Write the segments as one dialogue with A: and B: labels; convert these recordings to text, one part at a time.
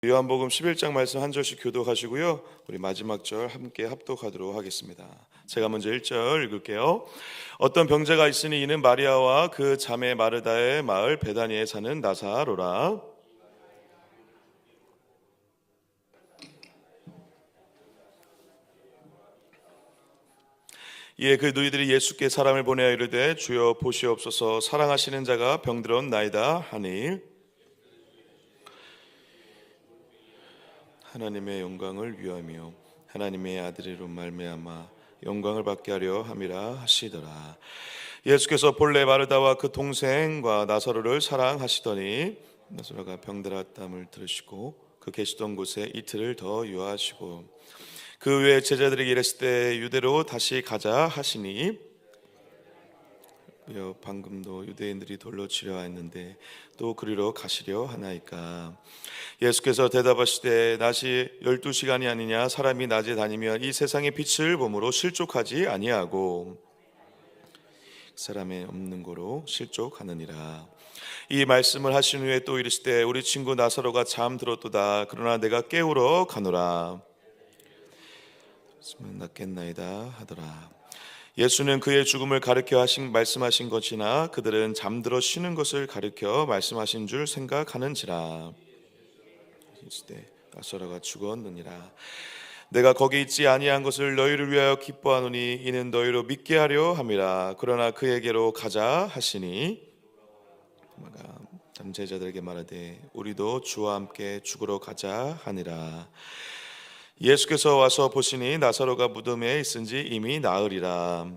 A: 요한복음 11장 말씀 한 절씩 교독하시고요. 우리 마지막 절 함께 합독하도록 하겠습니다. 제가 먼저 1절 읽을게요. 어떤 병자가 있으니 이는 마리아와 그 자매 마르다의 마을 베다니에 사는 나사로라. 이에 그 누이들이 예수께 사람을 보내어 이르되 주여 보시옵소서 사랑하시는 자가 병들었나이다 하니 하나님의 영광을 위하며 하나님의 아들이로 말미암아 영광을 받게 하려 함이라 하시더라. 예수께서 본래 마르다와 그 동생과 나사로를 사랑하시더니 나사로가 병들었담을 들으시고 그 계시던 곳에 이틀을 더 유하시고 그 외에 제자들에게 이르실 때 유대로 다시 가자 하시니 방금도 유대인들이 돌로 치려 했는데 또 그리로 가시려 하나이까. 예수께서 대답하시되 낮이 12시간이 아니냐. 사람이 낮에 다니면 이 세상의 빛을 보므로 실족하지 아니하고 사람의 없는 고로 실족하느니라. 이 말씀을 하신 후에 또 이르시되 우리 친구 나사로가 잠들었도다. 그러나 내가 깨우러 가노라. 낫겠나이다 하더라. 예수는 그의 죽음을 가르쳐 말씀하신 것이나 그들은 잠들어 쉬는 것을 가르쳐 말씀하신 줄 생각하는지라. 나사로가 죽었느니라. 내가 거기 있지 아니한 것을 너희를 위하여 기뻐하노니 이는 너희로 믿게 하려 함이라. 그러나 그에게로 가자 하시니 다른 제자들에게 말하되 우리도 주와 함께 죽으러 가자 하니라. 예수께서 와서 보시니 나사로가 무덤에 있은지 이미 나으리라.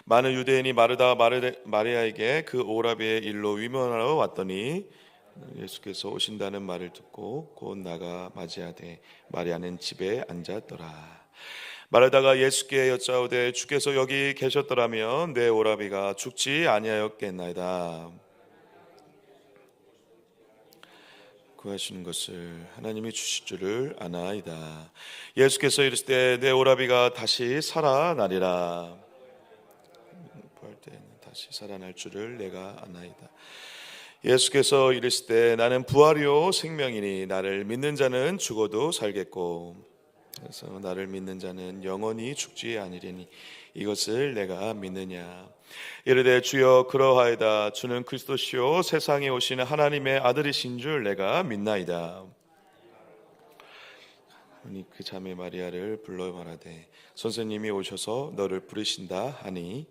A: 많은 유대인이 마르다와 마리아에게 그 오라비의 일로 위문하러 왔더니 예수께서 오신다는 말을 듣고 곧 나가 맞이하되 마리아는 집에 앉았더라. 마르다가 예수께 여짜오되 주께서 여기 계셨더라면 내 오라비가 죽지 아니하였겠나이다. 구하시는 것을 하나님이 주실 줄을 아나이다. 예수께서 이르시되 내 오라비가 다시 살아나리라. 부활 때는 다시 살아날 줄을 내가 아나이다. 예수께서 이르시되 나는 부활이요 생명이니 나를 믿는 자는 죽어도 살겠고 그래서 나를 믿는 자는 영원히 죽지 아니리니 이것을 내가 믿느냐. 이르되 주여 그러하이다. 주는 그리스도시요 세상에 오시는 하나님의 아들이신 줄 내가 믿나이다. 그 자매 마리아를 불러 말하되 선생님이 오셔서 너를 부르신다 하니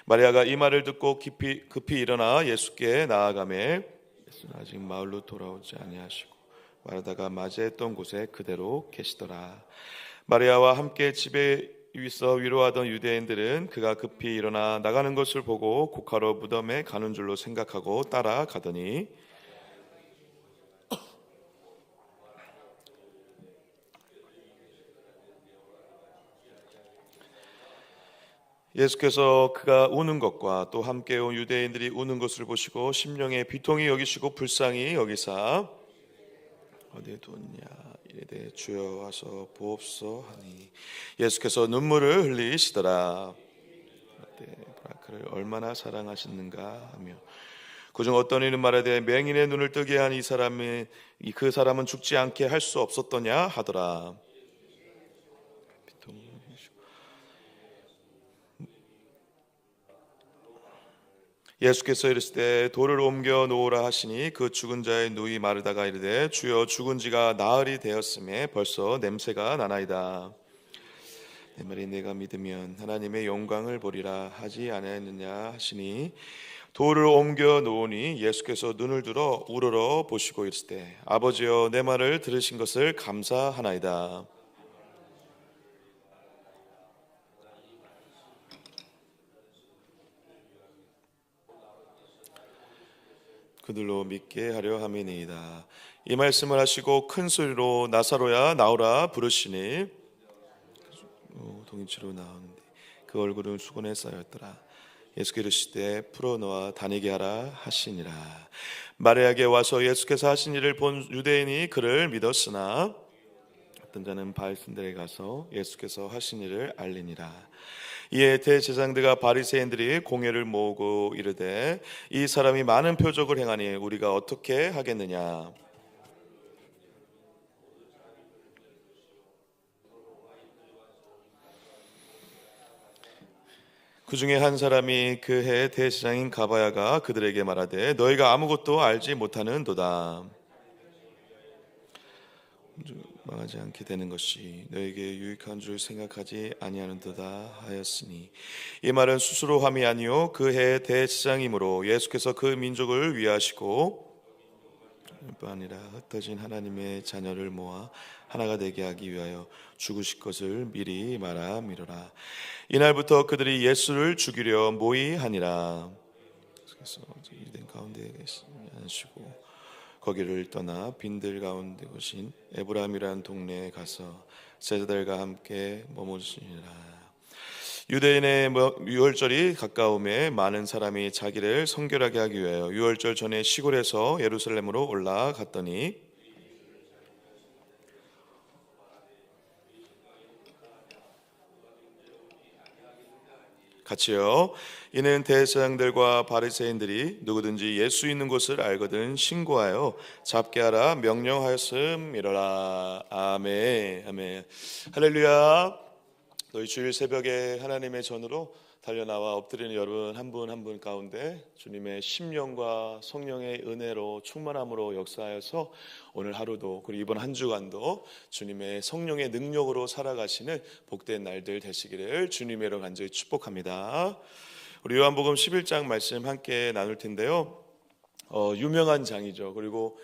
A: 마리아가 이 말을 듣고 급히 일어나 예수께 나아가매 예수는 아직 마을로 돌아오지 아니하시고 마르다가 맞이했던 곳에 그대로 계시더라. 마리아와 함께 집에 있어 위로하던 유대인들은 그가 급히 일어나 나가는 것을 보고 곡하러 무덤에 가는 줄로 생각하고 따라가더니 예수께서 그가 우는 것과 또 함께 온 유대인들이 우는 것을 보시고 심령에 비통히 여기시고 불쌍히 여기사 어디에 두었냐 이르되 주여 와서 보옵소 하니 예수께서 눈물을 흘리시더라. 그를 얼마나 사랑하시는가 하며 그중 어떤 이는 말하되 맹인의 눈을 뜨게 한 그 사람은 죽지 않게 할 수 없었더냐 하더라. 예수께서 이르시되 돌을 옮겨 놓으라 하시니 그 죽은 자의 누이 마르다가 이르되 주여 죽은 지가 나흘이 되었음에 벌써 냄새가 나나이다. 내 말이 내가 믿으면 하나님의 영광을 보리라 하지 아니하느냐 하시니 돌을 옮겨 놓으니 예수께서 눈을 들어 우러러 보시고 이르시되 아버지여 내 말을 들으신 것을 감사하나이다. 그들로 믿게 하려 함이니이다. 이 말씀을 하시고 큰 소리로 나사로야 나오라 부르시니 동이치로 나오는데 그 얼굴은 수건에 쌓였더라. 예수께서 이르시되 풀어놓아 다니게 하라 하시니라. 마리아에게 와서 예수께서 하신 일을 본 유대인이 그를 믿었으나 어떤 자는 바리새인들에게 가서 예수께서 하신 일을 알리니라. 이에 대제사장들과 바리새인들이 공회를 모으고 이르되 이 사람이 많은 표적을 행하니 우리가 어떻게 하겠느냐. 그 중에 한 사람이 그 해 대제사장인 가바야가 그들에게 말하되 너희가 아무것도 알지 못하는도다. 망하지 않게 되는 것이 너에게 유익한 줄 생각하지 아니하는도다 하였으니, 이 말은 스스로 함이 아니요 그 해 대제사장이므로 예수께서 그 민족을 위하시고 뿐 아니라 흩어진 하나님의 자녀를 모아 하나가 되게 하기 위하여 죽으실 것을 미리 말함이로라. 이날부터 그들이 예수를 죽이려 모의하니라. 그래서 유대인 가운데 계시고 거기를 떠나 빈들 가운데 오신 에브라임이라는 동네에 가서 제자들과 함께 머무르시니라. 유대인의 유월절이 가까움에 많은 사람이 자기를 성결하게 하기 위하여 유월절 전에 시골에서 예루살렘으로 올라갔더니 같이요. 이는 대제사장들과 바리새인들이 누구든지 예수 있는 곳을 알거든 신고하여 잡게 하라 명령하였음이로라. 아멘. 아멘. 할렐루야. 너희 주일 새벽에 하나님의 전으로 달려나와 엎드리는 여러분 한 분 한 분 가운데 주님의 심령과 성령의 은혜로 충만함으로 역사하여서 오늘 하루도 그리고 이번 한 주간도 주님의 성령의 능력으로 살아가시는 복된 날들 되시기를 주님의 이름으로 간절히 축복합니다. 우리 요한복음 11장 말씀 함께 나눌 텐데요. 유명한 장이죠. 그리고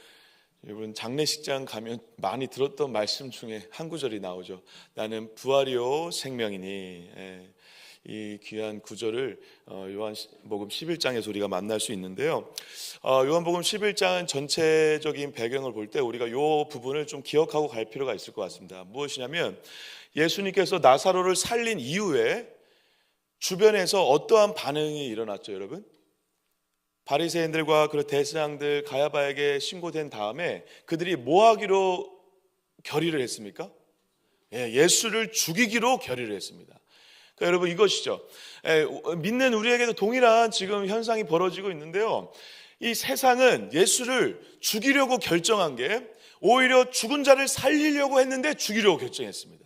A: 여러분 장례식장 가면 많이 들었던 말씀 중에 한 구절이 나오죠. 나는 부활이요 생명이니. 이 귀한 구절을 요한복음 11장에서 우리가 만날 수 있는데요. 요한복음 11장은 전체적인 배경을 볼 때 우리가 이 부분을 좀 기억하고 갈 필요가 있을 것 같습니다. 무엇이냐면 예수님께서 나사로를 살린 이후에 주변에서 어떠한 반응이 일어났죠, 여러분? 바리새인들과 그 대제사장들 가야바에게 신고된 다음에 그들이 뭐 하기로 결의를 했습니까? 예수를 죽이기로 결의를 했습니다. 그러니까 여러분 이것이죠. 믿는 우리에게도 동일한 지금 현상이 벌어지고 있는데요. 이 세상은 예수를 죽이려고 결정한 게 오히려 죽은 자를 살리려고 했는데 죽이려고 결정했습니다.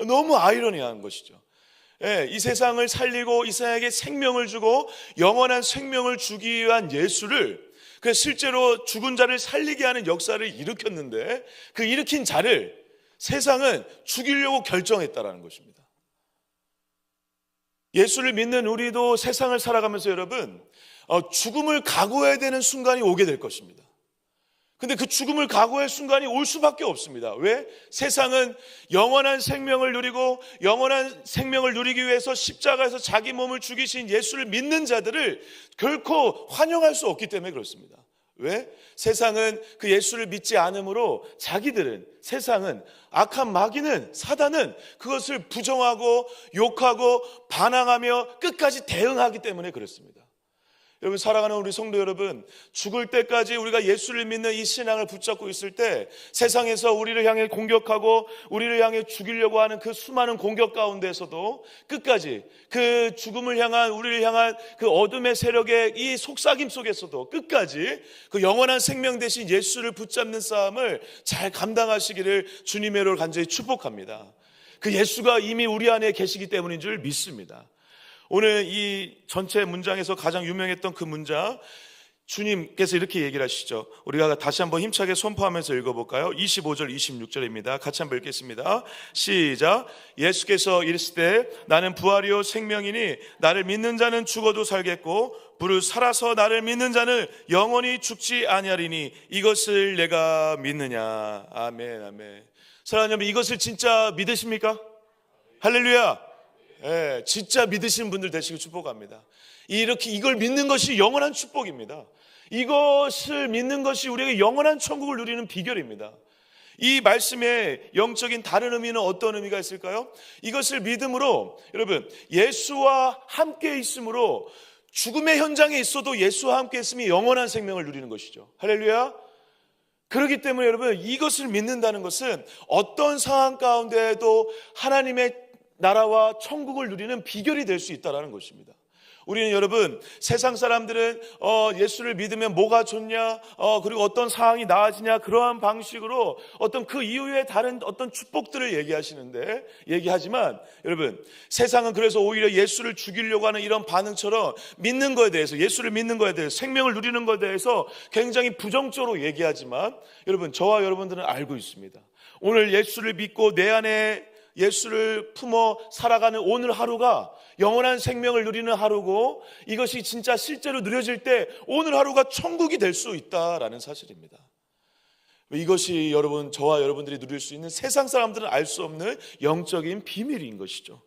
A: 너무 아이러니한 것이죠. 이 세상을 살리고 이 세상에게 생명을 주고 영원한 생명을 주기 위한 예수를, 그 실제로 죽은 자를 살리게 하는 역사를 일으켰는데 그 일으킨 자를 세상은 죽이려고 결정했다라는 것입니다. 예수를 믿는 우리도 세상을 살아가면서 여러분 죽음을 각오해야 되는 순간이 오게 될 것입니다. 근데 그 죽음을 각오할 순간이 올 수밖에 없습니다. 왜? 세상은 영원한 생명을 누리고 영원한 생명을 누리기 위해서 십자가에서 자기 몸을 죽이신 예수를 믿는 자들을 결코 환영할 수 없기 때문에 그렇습니다. 왜? 세상은 그 예수를 믿지 않으므로 자기들은, 세상은, 악한 마귀는, 사단은 그것을 부정하고 욕하고 반항하며 끝까지 대응하기 때문에 그렇습니다. 여러분, 사랑하는 우리 성도 여러분, 죽을 때까지 우리가 예수를 믿는 이 신앙을 붙잡고 있을 때 세상에서 우리를 향해 공격하고 우리를 향해 죽이려고 하는 그 수많은 공격 가운데서도 끝까지 그 죽음을 향한, 우리를 향한 그 어둠의 세력의 이 속삭임 속에서도 끝까지 그 영원한 생명 대신 예수를 붙잡는 싸움을 잘 감당하시기를 주님의 이름으로 간절히 축복합니다. 그 예수가 이미 우리 안에 계시기 때문인 줄 믿습니다. 오늘 이 전체 문장에서 가장 유명했던 그 문장, 주님께서 이렇게 얘기를 하시죠. 우리가 다시 한번 힘차게 선포하면서 읽어볼까요? 25절 26절입니다. 같이 한번 읽겠습니다. 시작. 예수께서 이르시되 나는 부활이요 생명이니 나를 믿는 자는 죽어도 살겠고 부르 살아서 나를 믿는 자는 영원히 죽지 아니하리니 이것을 내가 믿느냐. 아멘. 아멘. 사랑하는 여러분, 이것을 진짜 믿으십니까? 할렐루야. 진짜 믿으시는 분들 되시길 축복합니다. 이걸 믿는 것이 영원한 축복입니다. 이것을 믿는 것이 우리에게 영원한 천국을 누리는 비결입니다. 이 말씀의 영적인 다른 의미는 어떤 의미가 있을까요? 이것을 믿음으로, 여러분, 예수와 함께 있음으로 죽음의 현장에 있어도 예수와 함께 있음이 영원한 생명을 누리는 것이죠. 할렐루야. 그렇기 때문에 여러분, 이것을 믿는다는 것은 어떤 상황 가운데에도 하나님의 나라와 천국을 누리는 비결이 될 수 있다는 것입니다. 우리는 여러분, 세상 사람들은 예수를 믿으면 뭐가 좋냐, 그리고 어떤 상황이 나아지냐, 그러한 방식으로 어떤 그 이후에 다른 어떤 축복들을 얘기하지만 여러분, 세상은 그래서 오히려 예수를 죽이려고 하는 이런 반응처럼 믿는 거에 대해서, 예수를 믿는 거에 대해서, 생명을 누리는 거에 대해서 굉장히 부정적으로 얘기하지만 여러분, 저와 여러분들은 알고 있습니다. 오늘 예수를 믿고 내 안에 예수를 품어 살아가는 오늘 하루가 영원한 생명을 누리는 하루고, 이것이 진짜 실제로 누려질 때 오늘 하루가 천국이 될 수 있다라는 사실입니다. 이것이 여러분, 저와 여러분들이 누릴 수 있는 세상 사람들은 알 수 없는 영적인 비밀인 것이죠.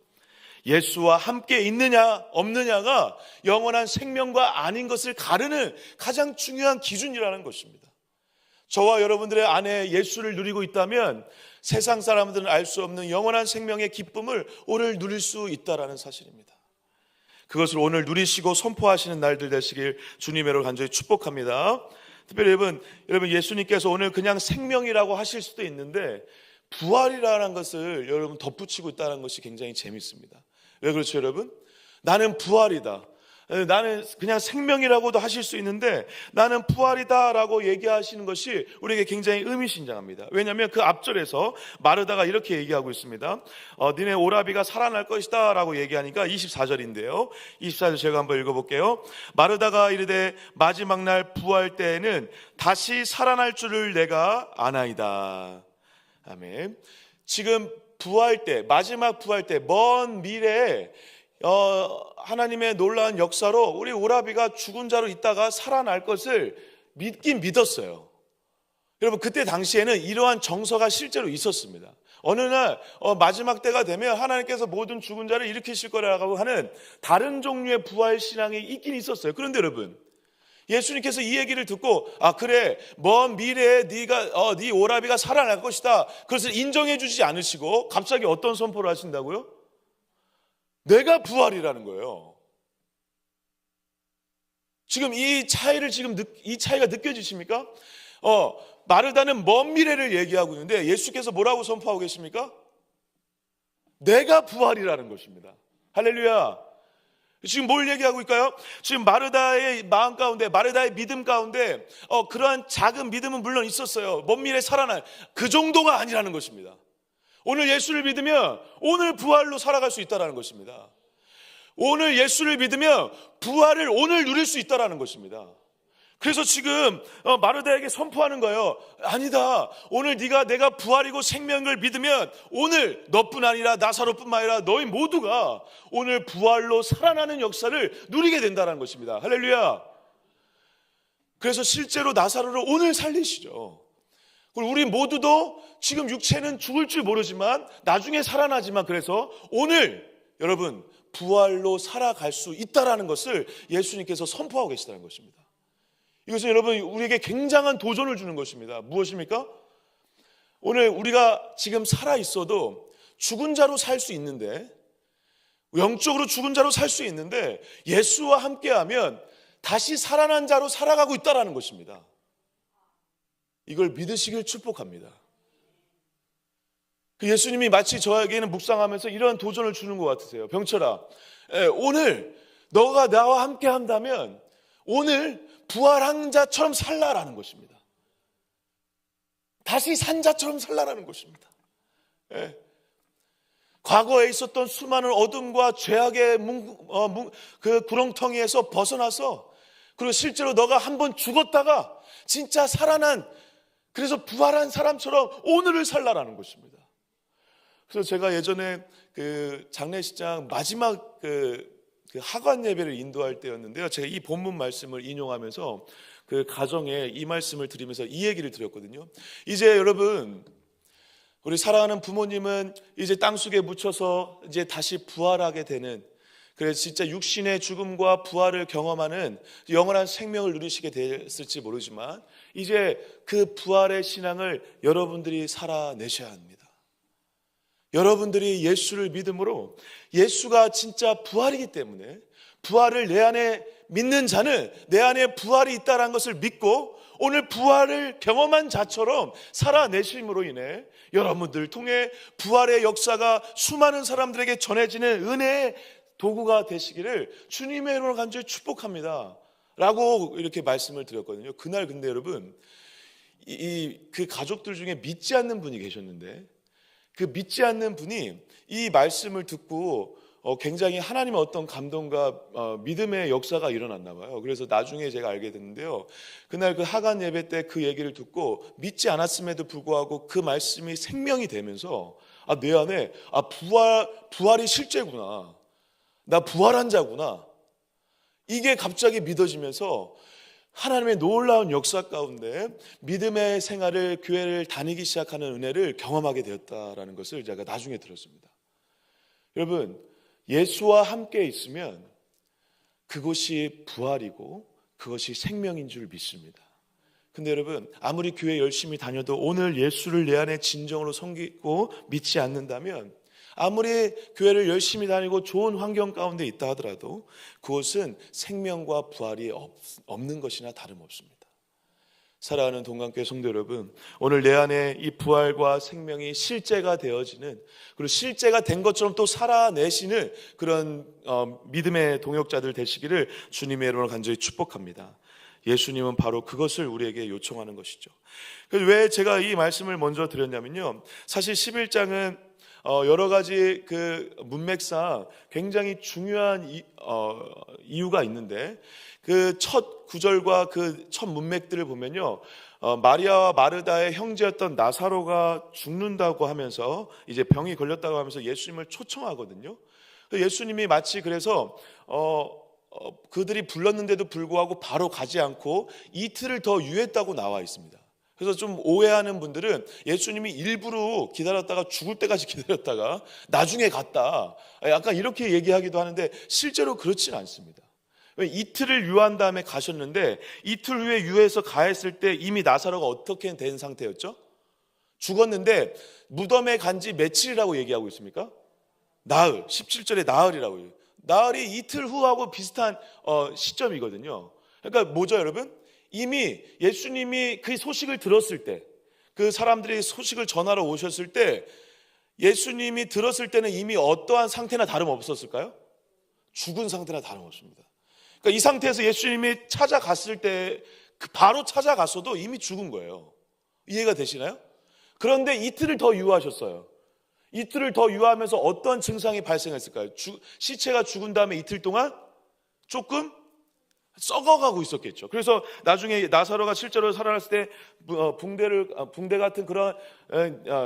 A: 예수와 함께 있느냐 없느냐가 영원한 생명과 아닌 것을 가르는 가장 중요한 기준이라는 것입니다. 저와 여러분들의 안에 예수를 누리고 있다면 세상 사람들은 알 수 없는 영원한 생명의 기쁨을 오늘 누릴 수 있다는 사실입니다. 그것을 오늘 누리시고 선포하시는 날들 되시길 주님으로 간절히 축복합니다. 특별히 여러분 예수님께서 오늘 그냥 생명이라고 하실 수도 있는데 부활이라는 것을 여러분 덧붙이고 있다는 것이 굉장히 재밌습니다. 왜 그렇죠, 여러분? 나는 부활이다. 나는 그냥 생명이라고도 하실 수 있는데 나는 부활이다라고 얘기하시는 것이 우리에게 굉장히 의미심장합니다. 왜냐하면 그 앞절에서 마르다가 이렇게 얘기하고 있습니다. 니네 오라비가 살아날 것이다 라고 얘기하니까 24절인데요 24절 제가 한번 읽어볼게요. 마르다가 이르되 마지막 날 부활 때에는 다시 살아날 줄을 내가 아나이다. 아멘. 지금 부활 때, 마지막 부활 때, 먼 미래에 하나님의 놀라운 역사로 우리 오라비가 죽은 자로 있다가 살아날 것을 믿긴 믿었어요. 여러분, 그때 당시에는 이러한 정서가 실제로 있었습니다. 어느 날 마지막 때가 되면 하나님께서 모든 죽은 자를 일으키실 거라고 하는 다른 종류의 부활 신앙이 있긴 있었어요. 그런데 여러분, 예수님께서 이 얘기를 듣고 그래, 먼 미래에 네 오라비가 살아날 것이다, 그것을 인정해 주지 않으시고 갑자기 어떤 선포를 하신다고요? 내가 부활이라는 거예요. 지금 이 차이가 느껴지십니까? 마르다는 먼 미래를 얘기하고 있는데 예수께서 뭐라고 선포하고 계십니까? 내가 부활이라는 것입니다. 할렐루야. 지금 뭘 얘기하고 있을까요? 지금 마르다의 마음 가운데, 마르다의 믿음 가운데 그러한 작은 믿음은 물론 있었어요. 먼 미래에 살아날 그 정도가 아니라는 것입니다. 오늘 예수를 믿으면 오늘 부활로 살아갈 수 있다는 것입니다. 오늘 예수를 믿으면 부활을 오늘 누릴 수 있다는 것입니다. 그래서 지금 마르다에게 선포하는 거예요. 아니다. 오늘 내가 부활이고 생명을 믿으면 오늘 너뿐 아니라 나사로뿐만 아니라 너희 모두가 오늘 부활로 살아나는 역사를 누리게 된다는 것입니다. 할렐루야. 그래서 실제로 나사로를 오늘 살리시죠. 우리 모두도 지금 육체는 죽을 줄 모르지만 나중에 살아나지만, 그래서 오늘 여러분 부활로 살아갈 수 있다는 것을 예수님께서 선포하고 계시다는 것입니다. 이것은 여러분 우리에게 굉장한 도전을 주는 것입니다. 무엇입니까? 오늘 우리가 지금 살아있어도 죽은 자로 살 수 있는데, 영적으로 죽은 자로 살 수 있는데 예수와 함께하면 다시 살아난 자로 살아가고 있다는 것입니다. 이걸 믿으시길 축복합니다. 그 예수님이 마치 저에게는 묵상하면서 이런 도전을 주는 것 같으세요. 병철아, 오늘 너가 나와 함께 한다면 오늘 부활한 자처럼 살라라는 것입니다. 다시 산 자처럼 살라라는 것입니다. 과거에 있었던 수많은 어둠과 죄악의 그 구렁텅이에서 벗어나서, 그리고 실제로 너가 한번 죽었다가 진짜 살아난, 그래서 부활한 사람처럼 오늘을 살라라는 것입니다. 그래서 제가 예전에 그 장례식장 마지막 그 하관 예배를 인도할 때였는데요, 제가 이 본문 말씀을 인용하면서 그 가정에 이 말씀을 드리면서 이 얘기를 드렸거든요. 이제 여러분, 우리 사랑하는 부모님은 이제 땅속에 묻혀서 이제 다시 부활하게 되는, 그래서 진짜 육신의 죽음과 부활을 경험하는 영원한 생명을 누리시게 됐을지 모르지만 이제 그 부활의 신앙을 여러분들이 살아내셔야 합니다. 여러분들이 예수를 믿음으로, 예수가 진짜 부활이기 때문에 부활을 내 안에 믿는 자는 내 안에 부활이 있다는 것을 믿고 오늘 부활을 경험한 자처럼 살아내심으로 인해 여러분들 통해 부활의 역사가 수많은 사람들에게 전해지는 은혜의 도구가 되시기를 주님의 이름으로 간절히 축복합니다 라고 이렇게 말씀을 드렸거든요. 그날 근데 여러분 그 가족들 중에 믿지 않는 분이 계셨는데, 그 믿지 않는 분이 이 말씀을 듣고 굉장히 하나님의 어떤 감동과 믿음의 역사가 일어났나 봐요. 그래서 나중에 제가 알게 됐는데요, 그날 그 하간 예배 때 그 얘기를 듣고 믿지 않았음에도 불구하고 그 말씀이 생명이 되면서 내 안에 부활이 실제구나, 나 부활한 자구나, 이게 갑자기 믿어지면서 하나님의 놀라운 역사 가운데 믿음의 생활을, 교회를 다니기 시작하는 은혜를 경험하게 되었다라는 것을 제가 나중에 들었습니다. 여러분, 예수와 함께 있으면 그것이 부활이고 그것이 생명인 줄 믿습니다. 근데 여러분, 아무리 교회 열심히 다녀도 오늘 예수를 내 안에 진정으로 섬기고 믿지 않는다면, 아무리 교회를 열심히 다니고 좋은 환경 가운데 있다 하더라도 그것은 생명과 부활이 없는 것이나 다름없습니다. 사랑하는 동강교회 성도 여러분, 오늘 내 안에 이 부활과 생명이 실제가 되어지는, 그리고 실제가 된 것처럼 또 살아내시는 그런 믿음의 동역자들 되시기를 주님의 이름으로 간절히 축복합니다. 예수님은 바로 그것을 우리에게 요청하는 것이죠. 그래서 왜 제가 이 말씀을 먼저 드렸냐면요, 사실 11장은 여러 가지 그 문맥상 굉장히 중요한 이유가 있는데, 그 첫 구절과 그 첫 문맥들을 보면요, 마리아와 마르다의 형제였던 나사로가 죽는다고 하면서, 이제 병이 걸렸다고 하면서 예수님을 초청하거든요. 예수님이 마치 그래서 그들이 불렀는데도 불구하고 바로 가지 않고 이틀을 더 유했다고 나와 있습니다. 그래서 좀 오해하는 분들은 예수님이 일부러 기다렸다가 죽을 때까지 기다렸다가 나중에 갔다, 약간 이렇게 얘기하기도 하는데 실제로 그렇지는 않습니다. 이틀을 유한 다음에 가셨는데 이틀 후에 유해서 가했을 때 이미 나사로가 어떻게 된 상태였죠? 죽었는데 무덤에 간 지 며칠이라고 얘기하고 있습니까? 나흘, 17절에 나흘이라고 해요. 나흘이 이틀 후하고 비슷한 시점이거든요. 그러니까 뭐죠, 여러분? 이미 예수님이 그 소식을 들었을 때, 그 사람들이 소식을 전하러 오셨을 때, 예수님이 들었을 때는 이미 어떠한 상태나 다름없었을까요? 죽은 상태나 다름없습니다. 그러니까 이 상태에서 예수님이 찾아갔을 때, 바로 찾아갔어도 이미 죽은 거예요. 이해가 되시나요? 그런데 이틀을 더 유하셨어요. 이틀을 더 유하면서 어떤 증상이 발생했을까요? 시체가 죽은 다음에 이틀 동안 조금 썩어가고 있었겠죠. 그래서 나중에 나사로가 실제로 살아났을 때 붕대 같은 그런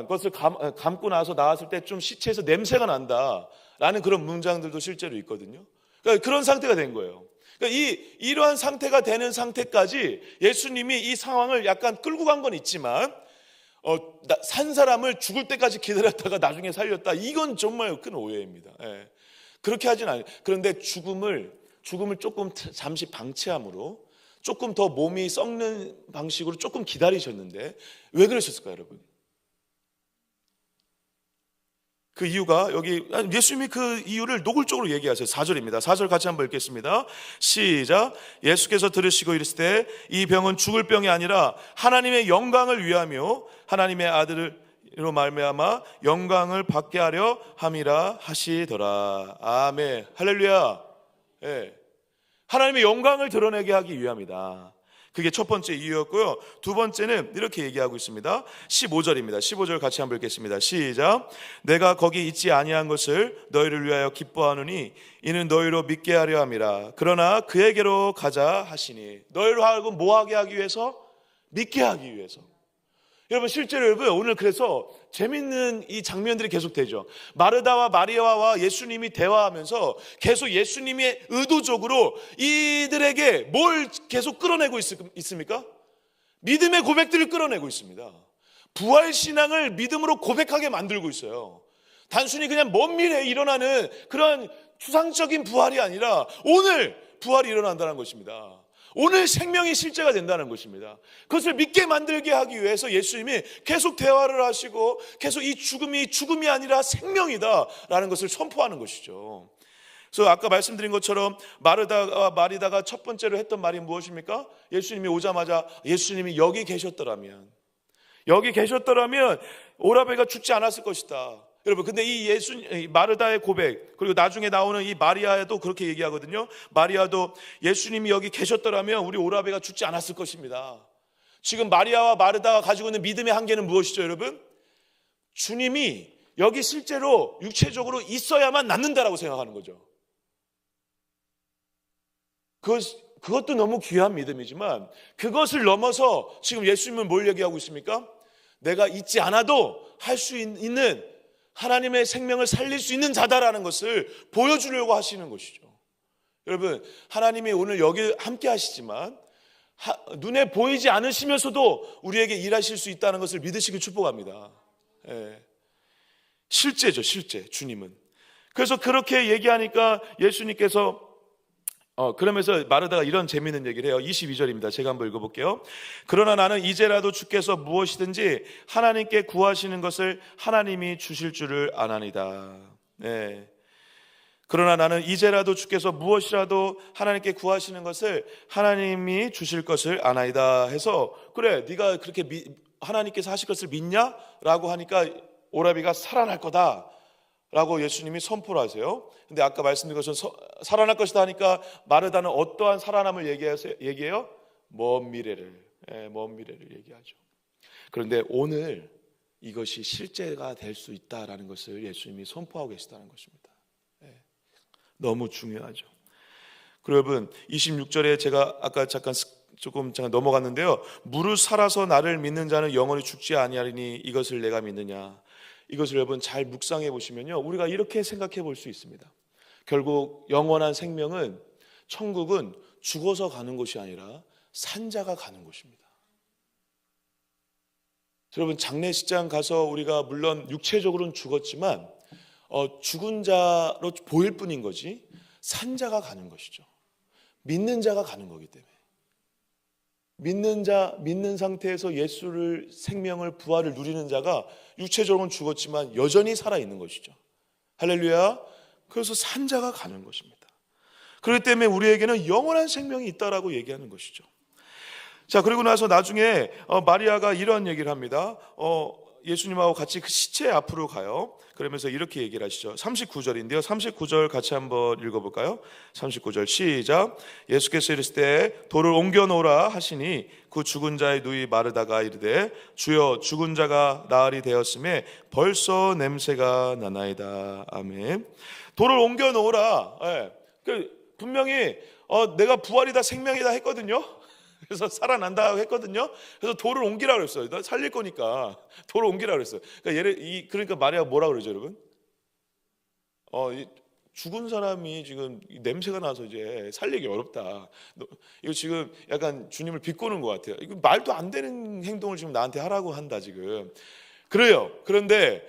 A: 것을 감고 나서 나왔을 때 좀 시체에서 냄새가 난다라는 그런 문장들도 실제로 있거든요. 그러니까 그런 상태가 된 거예요. 그러니까 이러한 상태가 되는 상태까지 예수님이 이 상황을 약간 끌고 간 건 있지만, 산 사람을 죽을 때까지 기다렸다가 나중에 살렸다, 이건 정말 큰 오해입니다. 예. 그렇게 하진 않아요. 그런데 죽음을 조금 잠시 방치함으로 조금 더 몸이 썩는 방식으로 조금 기다리셨는데 왜 그러셨을까요, 여러분? 그 이유가 여기 예수님이 그 이유를 노골적으로 얘기하세요. 4절입니다. 4절 같이 한번 읽겠습니다. 시작. 예수께서 들으시고 이르시되 이 병은 죽을 병이 아니라 하나님의 영광을 위하며 하나님의 아들로 말미암아 영광을 받게 하려 함이라 하시더라. 아멘. 할렐루야. 예. 하나님의 영광을 드러내게 하기 위함이다. 그게 첫 번째 이유였고요. 두 번째는 이렇게 얘기하고 있습니다. 15절입니다. 15절 같이 한번 읽겠습니다. 시작. 내가 거기 있지 아니한 것을 너희를 위하여 기뻐하노니 이는 너희로 믿게 하려 함이라. 그러나 그에게로 가자 하시니. 너희로 하여금 뭐하게 하기 위해서? 믿게 하기 위해서. 여러분, 실제로 여러분, 오늘 그래서 재밌는 이 장면들이 계속 되죠. 마르다와 마리아와 예수님이 대화하면서 계속 예수님이 의도적으로 이들에게 뭘 계속 끌어내고 있습니까? 믿음의 고백들을 끌어내고 있습니다. 부활신앙을 믿음으로 고백하게 만들고 있어요. 단순히 그냥 먼 미래에 일어나는 그런 추상적인 부활이 아니라 오늘 부활이 일어난다는 것입니다. 오늘 생명이 실제가 된다는 것입니다. 그것을 믿게 만들게 하기 위해서 예수님이 계속 대화를 하시고 계속 이 죽음이 아니라 생명이다 라는 것을 선포하는 것이죠. 그래서 아까 말씀드린 것처럼 마리다가 첫 번째로 했던 말이 무엇입니까? 예수님이 오자마자 예수님이 여기 계셨더라면 오라베가 죽지 않았을 것이다. 여러분, 근데 이 마르다의 고백, 그리고 나중에 나오는 이 마리아도 그렇게 얘기하거든요. 마리아도 예수님이 여기 계셨더라면 우리 오라베가 죽지 않았을 것입니다. 지금 마리아와 마르다가 가지고 있는 믿음의 한계는 무엇이죠, 여러분? 주님이 여기 실제로 육체적으로 있어야만 낫는다라고 생각하는 거죠. 그것도 너무 귀한 믿음이지만 그것을 넘어서 지금 예수님은 뭘 얘기하고 있습니까? 내가 있지 않아도 할 수 있는, 하나님의 생명을 살릴 수 있는 자다라는 것을 보여주려고 하시는 것이죠. 여러분, 하나님이 오늘 여기 함께 하시지만 눈에 보이지 않으시면서도 우리에게 일하실 수 있다는 것을 믿으시길 축복합니다. 실제죠, 실제 주님은. 그래서 그렇게 얘기하니까 예수님께서 그러면서 마르다가 이런 재미있는 얘기를 해요. 22절입니다. 제가 한번 읽어볼게요. 그러나 나는 이제라도 주께서 무엇이든지 하나님께 구하시는 것을 하나님이 주실 줄을 아나니다. 그러나 나는 이제라도 주께서 무엇이라도 하나님께 구하시는 것을 하나님이 주실 것을 아나이다 해서, 그래 네가 그렇게 하나님께서 하실 것을 믿냐? 라고 하니까 오라비가 살아날 거다 라고 예수님이 선포를 하세요. 근데 아까 말씀드린 것처럼 살아날 것이다 하니까 마르다는 어떠한 살아남을 얘기해요? 먼 미래를 얘기하죠. 그런데 오늘 이것이 실제가 될 수 있다라는 것을 예수님이 선포하고 계시다는 것입니다. 너무 중요하죠. 그리고 여러분, 26절에 제가 아까 잠깐 넘어갔는데요. 무릇 살아서 나를 믿는 자는 영원히 죽지 아니하리니 이것을 내가 믿느냐. 이것을 여러분 잘 묵상해 보시면요, 우리가 이렇게 생각해 볼 수 있습니다. 결국 영원한 생명은, 천국은 죽어서 가는 곳이 아니라 산자가 가는 곳입니다. 여러분, 장례식장 가서 우리가 물론 육체적으로는 죽었지만 죽은 자로 보일 뿐인 거지 산자가 가는 것이죠. 믿는 자가 가는 거기 때문에. 믿는 상태에서 예수를, 생명을, 부활을 누리는 자가 육체적으로는 죽었지만 여전히 살아있는 것이죠. 할렐루야. 그래서 산자가 가는 것입니다. 그렇기 때문에 우리에게는 영원한 생명이 있다라고 얘기하는 것이죠. 자, 그리고 나서 나중에 마리아가 이런 얘기를 합니다. 예수님하고 같이 그 시체 앞으로 가요. 그러면서 이렇게 얘기를 하시죠. 39절인데요. 39절 같이 한번 읽어볼까요? 39절 시작. 예수께서 이르실 때 돌을 옮겨 놓으라 하시니 그 죽은 자의 누이 마르다가 이르되 주여 죽은 자가 나으리 되었음에 벌써 냄새가 나나이다. 아멘. 돌을 옮겨 놓으라. 분명히 내가 부활이다 생명이다 했거든요. 그래서 살아난다고 했거든요. 그래서 돌을 옮기라고 그랬어요. 나 살릴 거니까 돌을 옮기라고 그랬어요. 그러니까 마리아가 뭐라고 그러죠, 여러분? 죽은 사람이 지금 냄새가 나서 이제 살리기 어렵다. 이거 지금 약간 주님을 비꼬는 것 같아요. 이거 말도 안 되는 행동을 지금 나한테 하라고 한다 지금. 그래요. 그런데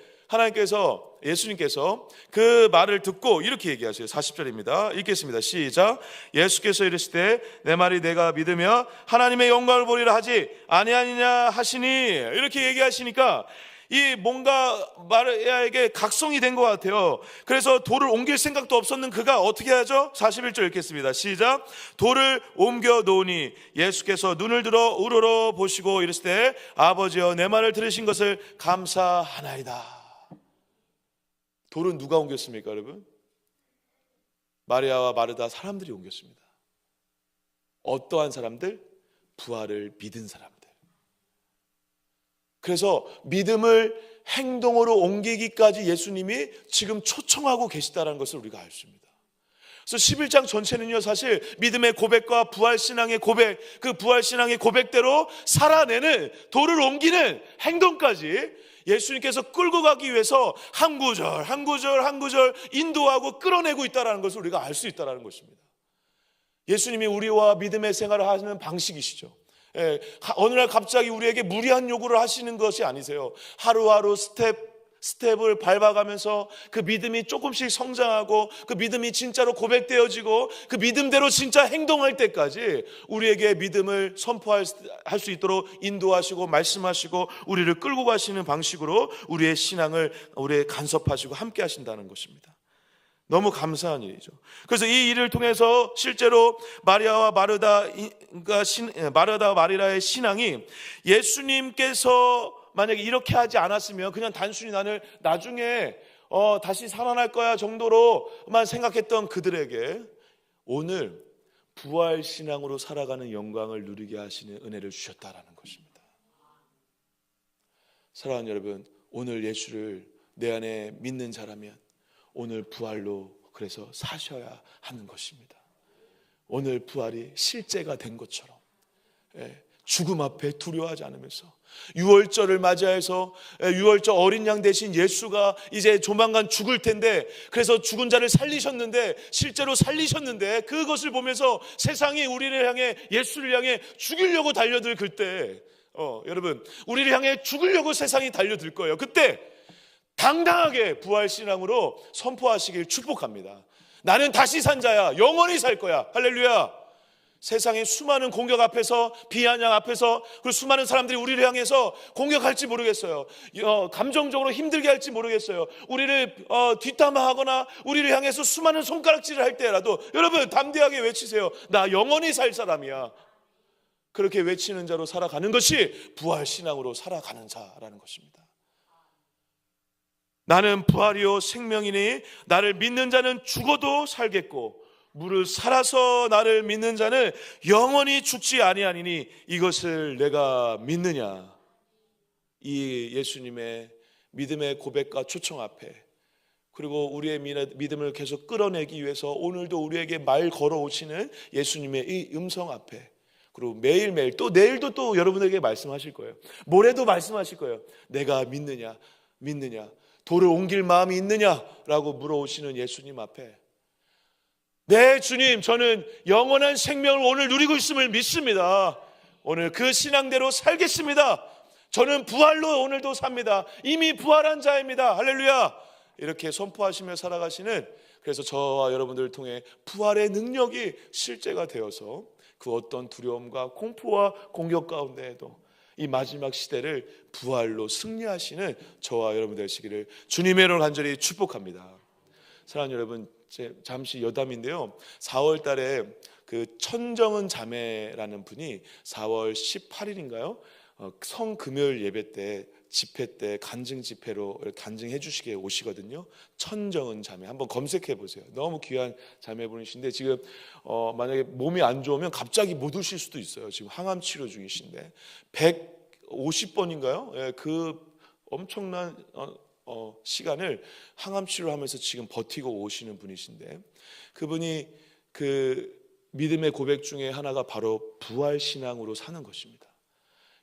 A: 예수님께서 그 말을 듣고 이렇게 얘기하세요. 40절입니다. 읽겠습니다. 시작. 예수께서 이르시되 내 말이 내가 믿으며 하나님의 영광을 보리라 하지 아니하니냐 하시니, 이렇게 얘기하시니까 이 뭔가 마리아에게 각성이 된 것 같아요. 그래서 돌을 옮길 생각도 없었는 그가 어떻게 하죠? 41절 읽겠습니다. 시작. 돌을 옮겨 놓으니 예수께서 눈을 들어 우러러 보시고 이르시되 아버지여 내 말을 들으신 것을 감사하나이다. 돌은 누가 옮겼습니까, 여러분? 마리아와 마르다 사람들이 옮겼습니다. 어떠한 사람들? 부활을 믿은 사람들. 그래서 믿음을 행동으로 옮기기까지 예수님이 지금 초청하고 계시다는 것을 우리가 알 수 있습니다. 그래서 11장 전체는요, 사실 믿음의 고백과 부활신앙의 고백, 그 부활신앙의 고백대로 살아내는, 돌을 옮기는 행동까지 예수님께서 끌고 가기 위해서 한 구절 한 구절 인도하고 끌어내고 있다는 것을 우리가 알 수 있다는 것입니다. 예수님이 우리와 믿음의 생활을 하시는 방식이시죠. 어느 날 갑자기 우리에게 무리한 요구를 하시는 것이 아니세요. 하루하루 스텝을 밟아가면서 그 믿음이 조금씩 성장하고 그 믿음이 진짜로 고백되어지고 그 믿음대로 진짜 행동할 때까지 우리에게 믿음을 선포할 수 있도록 인도하시고 말씀하시고 우리를 끌고 가시는 방식으로 우리의 신앙을 간섭하시고 함께 하신다는 것입니다. 너무 감사한 일이죠. 그래서 이 일을 통해서 실제로 마리아와 마리라의 신앙이 예수님께서 만약에 이렇게 하지 않았으면 그냥 단순히 나는 나중에 다시 살아날 거야 정도로만 생각했던 그들에게 오늘 부활신앙으로 살아가는 영광을 누리게 하시는 은혜를 주셨다라는 것입니다. 사랑하는 여러분, 오늘 예수를 내 안에 믿는 자라면 오늘 부활로 그래서 사셔야 하는 것입니다. 오늘 부활이 실제가 된 것처럼 죽음 앞에 두려워하지 않으면서 유월절을 맞이해서 유월절 어린 양 대신 예수가 이제 조만간 죽을 텐데, 그래서 죽은 자를 살리셨는데, 실제로 살리셨는데 그것을 보면서 세상이 우리를 향해, 예수를 향해 죽이려고 달려들 그때 여러분, 우리를 향해 죽으려고 세상이 달려들 거예요. 그때 당당하게 부활신앙으로 선포하시길 축복합니다. 나는 다시 산 자야, 영원히 살 거야. 할렐루야. 세상의 수많은 공격 앞에서, 비아냥 앞에서, 그리고 수많은 사람들이 우리를 향해서 공격할지 모르겠어요. 감정적으로 힘들게 할지 모르겠어요. 우리를 뒷담화하거나 우리를 향해서 수많은 손가락질을 할 때라도 여러분 담대하게 외치세요. 나 영원히 살 사람이야. 그렇게 외치는 자로 살아가는 것이 부활신앙으로 살아가는 자라는 것입니다. 나는 부활이요 생명이니 나를 믿는 자는 죽어도 살겠고 무릇 살아서 나를 믿는 자는 영원히 죽지 아니하니니 이것을 내가 믿느냐. 이 예수님의 믿음의 고백과 초청 앞에, 그리고 우리의 믿음을 계속 끌어내기 위해서 오늘도 우리에게 말 걸어오시는 예수님의 이 음성 앞에, 그리고 매일매일 또 내일도 또 여러분에게 말씀하실 거예요. 모레도 말씀하실 거예요. 내가 믿느냐, 돌을 옮길 마음이 있느냐라고 물어오시는 예수님 앞에, 네 주님, 저는 영원한 생명을 오늘 누리고 있음을 믿습니다. 오늘 그 신앙대로 살겠습니다. 저는 부활로 오늘도 삽니다. 이미 부활한 자입니다. 할렐루야. 이렇게 선포하시며 살아가시는, 그래서 저와 여러분들을 통해 부활의 능력이 실제가 되어서 그 어떤 두려움과 공포와 공격 가운데에도 이 마지막 시대를 부활로 승리하시는 저와 여러분 되시기를 주님의 이름으로 간절히 축복합니다. 사랑하는 여러분, 잠시 여담인데요, 4월 달에 그 천정은 자매라는 분이 4월 18일인가요? 성금요일 예배 때, 집회 때 간증 집회로 간증해 주시게 오시거든요. 천정은 자매, 한번 검색해 보세요. 너무 귀한 자매분이신데 지금 만약에 몸이 안 좋으면 갑자기 못 오실 수도 있어요. 지금 항암 치료 중이신데 150번인가요? 예, 그 엄청난 시간을 항암 치료를 하면서 지금 버티고 오시는 분이신데, 그분이 그 믿음의 고백 중에 하나가 바로 부활신앙으로 사는 것입니다.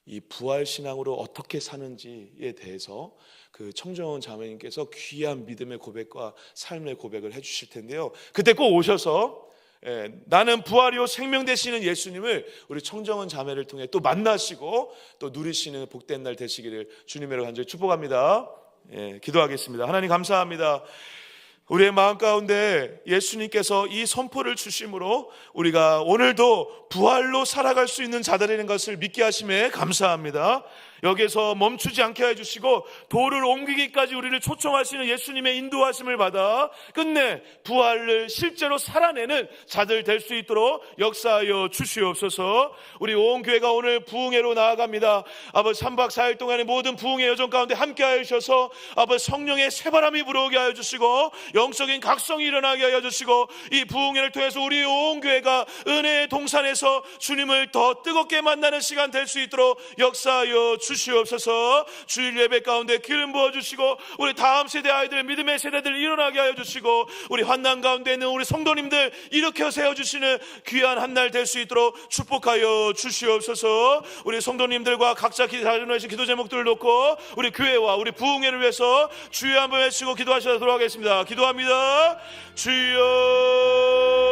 A: 이 부활신앙으로 어떻게 사는지에 대해서 그 청정원 자매님께서 귀한 믿음의 고백과 삶의 고백을 해주실 텐데요, 그때 꼭 오셔서 나는 부활이요 생명 되시는 예수님을 우리 청정원 자매를 통해 또 만나시고 또 누리시는 복된 날 되시기를 주님으로 간절히 축복합니다. 기도하겠습니다. 하나님 감사합니다. 우리의 마음 가운데 예수님께서 이 선포를 주심으로 우리가 오늘도 부활로 살아갈 수 있는 자들이라는 것을 믿게 하심에 감사합니다. 여기서 멈추지 않게 해주시고 돌을 옮기기까지 우리를 초청하시는 예수님의 인도하심을 받아 끝내 부활을 실제로 살아내는 자들 될 수 있도록 역사하여 주시옵소서. 우리 온 교회가 오늘 부흥회로 나아갑니다. 아버지 3박 4일 동안의 모든 부흥회 여정 가운데 함께 하여 주셔서 아버지 성령의 새바람이 불어오게 하여 주시고 영적인 각성이 일어나게 하여 주시고 이 부흥회를 통해서 우리 온 교회가 은혜의 동산에서 주님을 더 뜨겁게 만나는 시간 될 수 있도록 역사하여 주시옵소서. 주일 예배 가운데 기름 부어주시고 우리 다음 세대 아이들, 믿음의 세대들 일어나게 하여 주시고 우리 환난 가운데 있는 우리 성도님들 일으켜 세워주시는 귀한 한 날 될 수 있도록 축복하여 주시옵소서. 우리 성도님들과 각자 자신의 기도 제목들을 놓고 우리 교회와 우리 부흥회를 위해서 주여 한번 외치고 기도하시도록 하겠습니다. 기도합니다. 주여